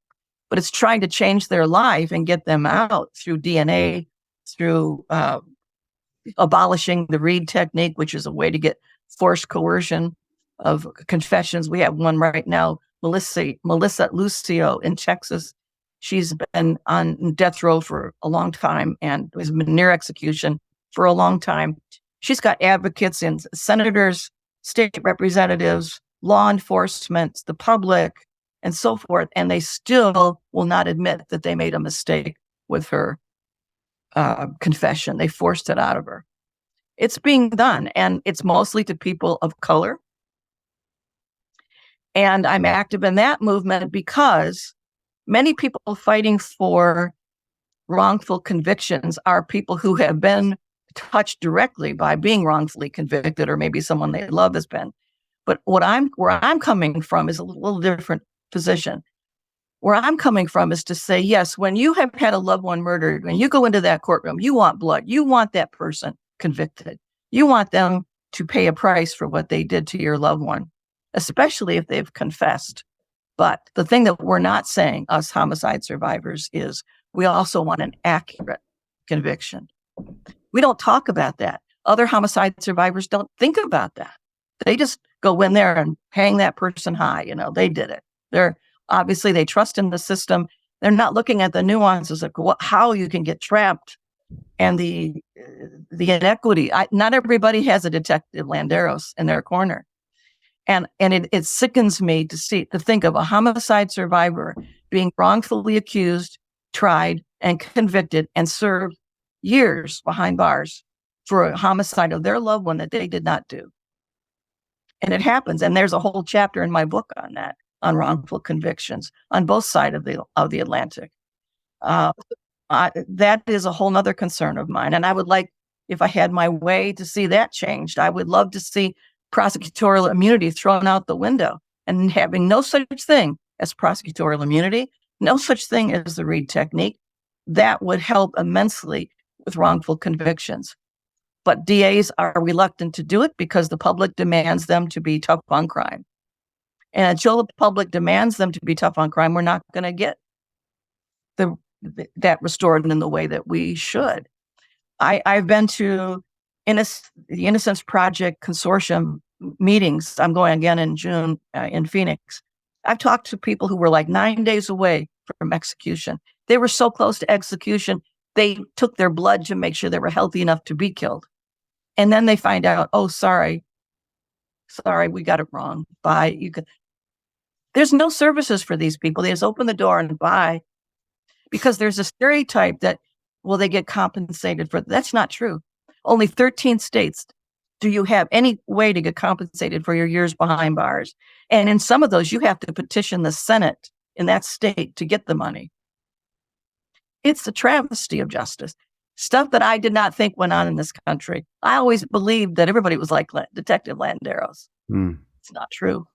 But it's trying to change their life and get them out through DNA, through abolishing the Reed technique, which is a way to get forced coercion of confessions. We have one right now, Melissa Lucio in Texas. She's been on death row for a long time and has been near execution for a long time. She's got advocates in senators, state representatives, law enforcement, the public, and so forth. And they still will not admit that they made a mistake with her confession. They forced it out of her. It's being done, and it's mostly to people of color. And I'm active in that movement because many people fighting for wrongful convictions are people who have been touched directly by being wrongfully convicted, or maybe someone they love has been. But where I'm coming from is a little different position. Where I'm coming from is to say, yes, when you have had a loved one murdered, when you go into that courtroom, you want blood. You want that person convicted. You want them to pay a price for what they did to your loved one, especially if they've confessed. But the thing that we're not saying, us homicide survivors, is we also want an accurate conviction. We don't talk about that. Other homicide survivors don't think about that. They just go in there and hang that person high. They did it. Obviously, they trust in the system. They're not looking at the nuances of how you can get trapped and the inequity. Not everybody has a Detective Landeros in their corner. And it sickens me to think of a homicide survivor being wrongfully accused, tried, and convicted, and served years behind bars for a homicide of their loved one that they did not do. And it happens. And there's a whole chapter in my book on that, on wrongful convictions on both sides of the Atlantic. That is a whole nother concern of mine. And I would like, if I had my way, to see that changed. I would love to see prosecutorial immunity thrown out the window and having no such thing as prosecutorial immunity, no such thing as the Reed technique. That would help immensely with wrongful convictions. But DAs are reluctant to do it because the public demands them to be tough on crime. And until the public demands them to be tough on crime, we're not going to get that restored in the way that we should. I've been to the Innocence Project Consortium meetings. I'm going again in June in Phoenix. I've talked to people who were like 9 days away from execution. They were so close to execution, they took their blood to make sure they were healthy enough to be killed. And then they find out, oh, sorry, we got it wrong. Bye. There's no services for these people. They just open the door and bye, because there's a stereotype that, well, they get compensated for. That's not true. Only 13 states do you have any way to get compensated for your years behind bars. And in some of those, you have to petition the Senate in that state to get the money. It's a travesty of justice. Stuff that I did not think went on in this country. I always believed that everybody was like Detective Landeros. It's not true.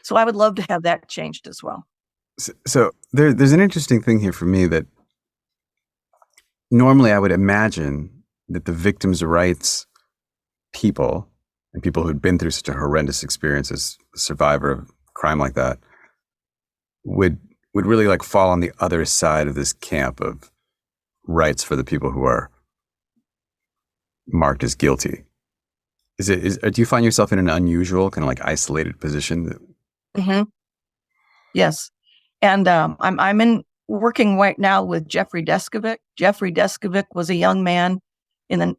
So I would love to have that changed as well. So there's an interesting thing here for me that normally I would imagine that the victims' rights people and people who'd been through such a horrendous experience as a survivor of crime like that would really like fall on the other side of this camp of rights for the people who are marked as guilty. Do you find yourself in an unusual kind of like isolated position? Mm-hmm. Yes. And I'm working right now with Jeffrey Deskovic. Jeffrey Deskovic was a young man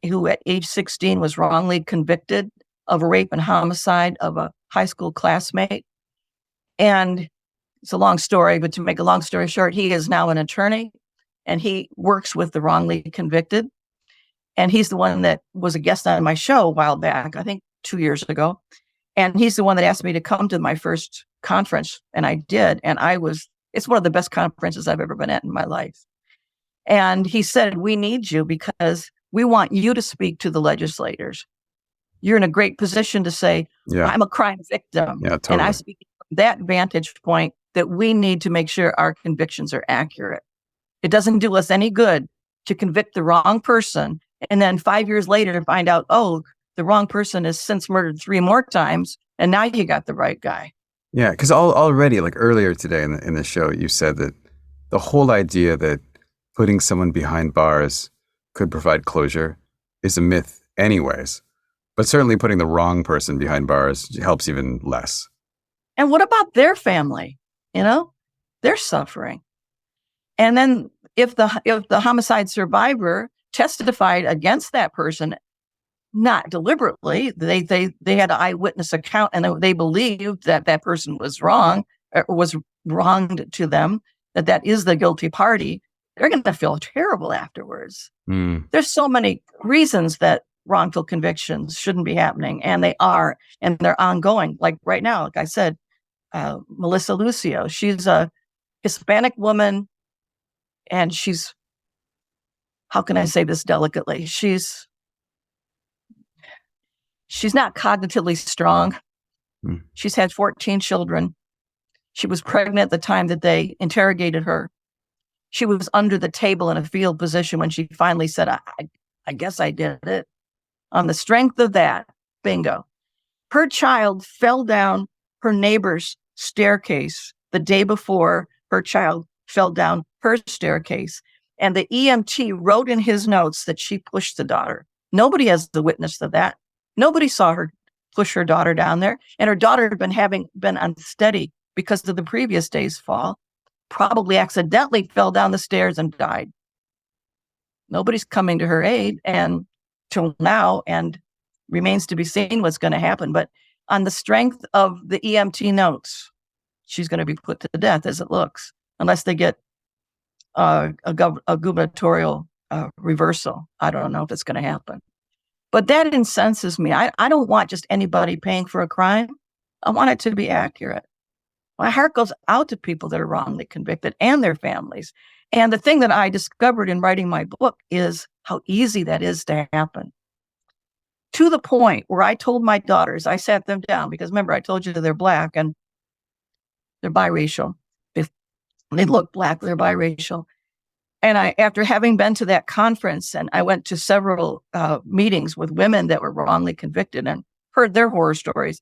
who at age 16 was wrongly convicted of a rape and homicide of a high school classmate. And it's a long story, but to make a long story short, he is now an attorney and he works with the wrongly convicted. And he's the one that was a guest on my show a while back, I think 2 years ago. And he's the one that asked me to come to my first conference. And I did. And it's one of the best conferences I've ever been at in my life. And he said, we need you because we want you to speak to the legislators. You're in a great position to say, I'm a crime victim. Yeah, totally. And I speak from that vantage point that we need to make sure our convictions are accurate. It doesn't do us any good to convict the wrong person and then 5 years later to find out, oh, the wrong person has since murdered 3 more times and now you got the right guy. Yeah, because already, like earlier today in the show, you said that the whole idea that putting someone behind bars could provide closure is a myth anyways. But certainly putting the wrong person behind bars helps even less. And what about their family? They're suffering. And then if the homicide survivor testified against that person, not deliberately, they had an eyewitness account and they believed that that person was wrong or was wronged to them, that is the guilty party, they're going to feel terrible afterwards. There's so many reasons that wrongful convictions shouldn't be happening, and they are, and they're ongoing. Like right now, like I said, Melissa Lucio, she's a Hispanic woman, and she's, how can I say this delicately? She's not cognitively strong. She's had 14 children. She was pregnant at the time that they interrogated her. She was under the table in a fetal position when she finally said, I guess I did it. On the strength of that, bingo. Her child fell down her neighbor's staircase the day before her child fell down her staircase. And the EMT wrote in his notes that she pushed the daughter. Nobody has the witness of that. Nobody saw her push her daughter down there. And her daughter had been unsteady because of the previous day's fall, probably accidentally fell down the stairs and died. Nobody's coming to her aid and till now, and remains to be seen what's going to happen. But on the strength of the EMT notes, she's going to be put to death as it looks, unless they get a gubernatorial reversal. I don't know if it's going to happen. But that incenses me. I don't want just anybody paying for a crime. I want it to be accurate. My heart goes out to people that are wrongly convicted and their families. And the thing that I discovered in writing my book is how easy that is to happen. To the point where I told my daughters, I sat them down, because remember, I told you they're Black and they're biracial. If they look Black, they're biracial. And after having been to that conference, and I went to several meetings with women that were wrongly convicted and heard their horror stories,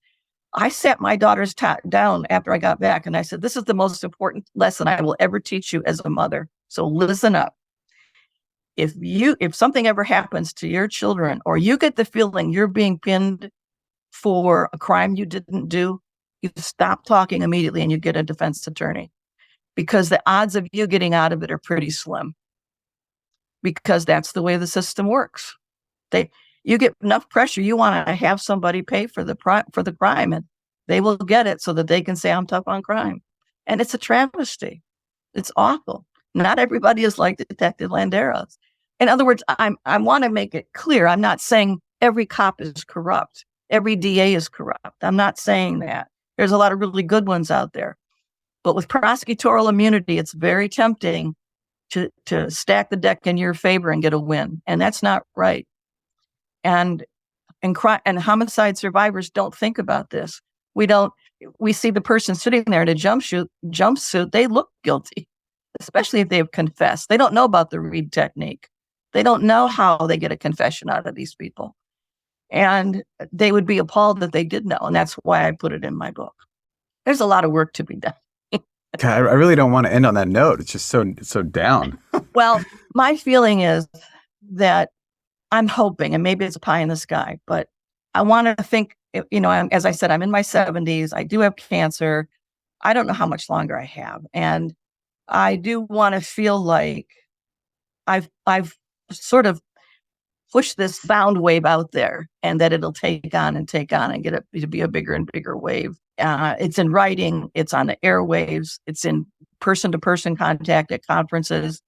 I sat my daughters down after I got back, and I said, this is the most important lesson I will ever teach you as a mother. So listen up. If something ever happens to your children, or you get the feeling you're being pinned for a crime you didn't do, you stop talking immediately and you get a defense attorney, because the odds of you getting out of it are pretty slim, because that's the way the system works. You get enough pressure, you want to have somebody pay for the crime, and they will get it so that they can say, I'm tough on crime. And it's a travesty. It's awful. Not everybody is like Detective Landeros. In other words, I want to make it clear. I'm not saying every cop is corrupt. Every DA is corrupt. I'm not saying that. There's a lot of really good ones out there. But with prosecutorial immunity, it's very tempting to stack the deck in your favor and get a win. And that's not right. And homicide survivors don't think about this. We see the person sitting there in a jumpsuit, they look guilty, especially if they've confessed. They don't know about the Reed technique. They don't know how they get a confession out of these people. And they would be appalled that they did know. And that's why I put it in my book. There's a lot of work to be done. God, I really don't want to end on that note. It's just so down. Well, my feeling is that I'm hoping, and maybe it's a pie in the sky, but I want to think, as I said, I'm in my 70s. I do have cancer. I don't know how much longer I have. And I do want to feel like I've sort of pushed this sound wave out there, and that it'll take on and get it to be a bigger and bigger wave. It's in writing, it's on the airwaves, it's in person-to-person contact at conferences.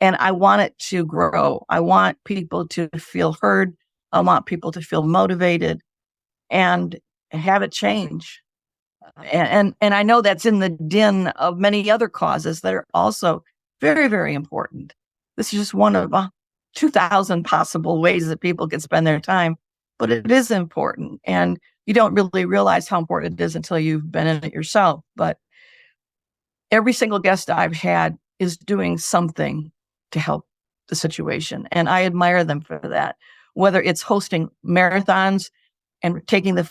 And I want it to grow. I want people to feel heard. I want people to feel motivated and have it change. And I know that's in the din of many other causes that are also very, very important. This is just one of 2,000 possible ways that people can spend their time, but it is important. And you don't really realize how important it is until you've been in it yourself. But every single guest I've had is doing something to help the situation. And I admire them for that, whether it's hosting marathons and taking the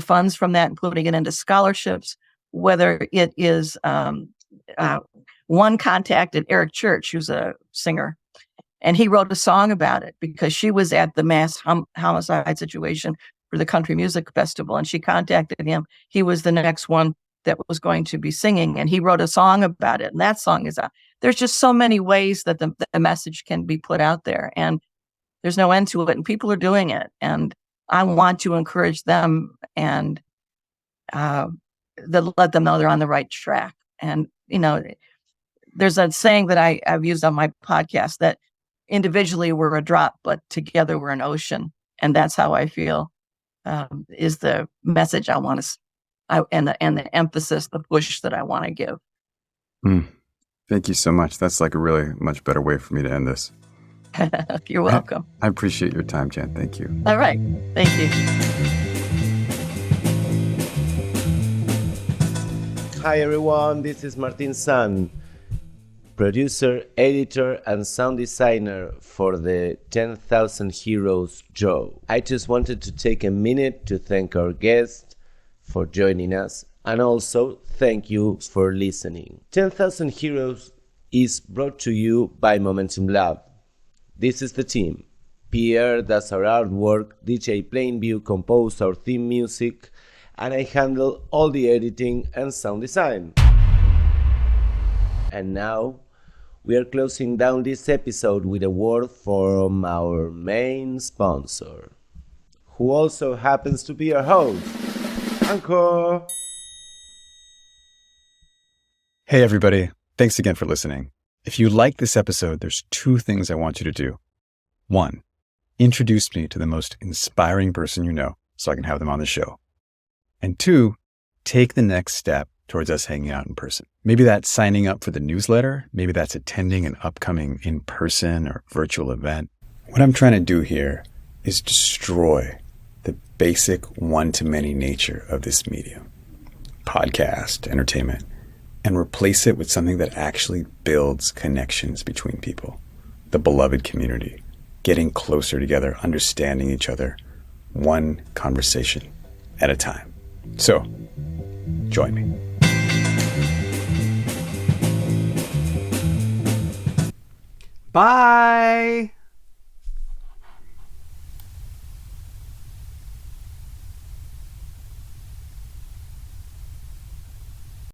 funds from that and putting it into scholarships, whether it is one contacted Eric Church, who's a singer, and he wrote a song about it because she was at the mass homicide situation for the Country Music Festival, and she contacted him. He was the next one that was going to be singing, and he wrote a song about it, and that song is out. There's just so many ways that the message can be put out there, and there's no end to it, and people are doing it, and I want to encourage them and let them know they're on the right track. And, there's a saying that I've used on my podcast that individually we're a drop, but together we're an ocean, and that's how I feel is the message I want to and the emphasis, the push that I want to give. Thank you so much. That's like a really much better way for me to end this. You're welcome. I appreciate your time, Jan. Thank you. All right. Thank you. Hi, everyone. This is Martin San, producer, editor, and sound designer for the 10,000 Heroes show. I just wanted to take a minute to thank our guest for joining us, and also thank you for listening. 10,000 Heroes is brought to you by Momentum Lab. This is the team. Pierre does our artwork, DJ Plainview composed our theme music, and I handle all the editing and sound design. And now, we are closing down this episode with a word from our main sponsor, who also happens to be our host, Anchor. Hey, everybody. Thanks again for listening. If you like this episode, there's 2 things I want you to do. 1, introduce me to the most inspiring person you know so I can have them on the show. And 2, take the next step towards us hanging out in person. Maybe that's signing up for the newsletter. Maybe that's attending an upcoming in-person or virtual event. What I'm trying to do here is destroy the basic one-to-many nature of this medium, podcast, entertainment, and replace it with something that actually builds connections between people, the beloved community, getting closer together, understanding each other, one conversation at a time. So, join me. Bye!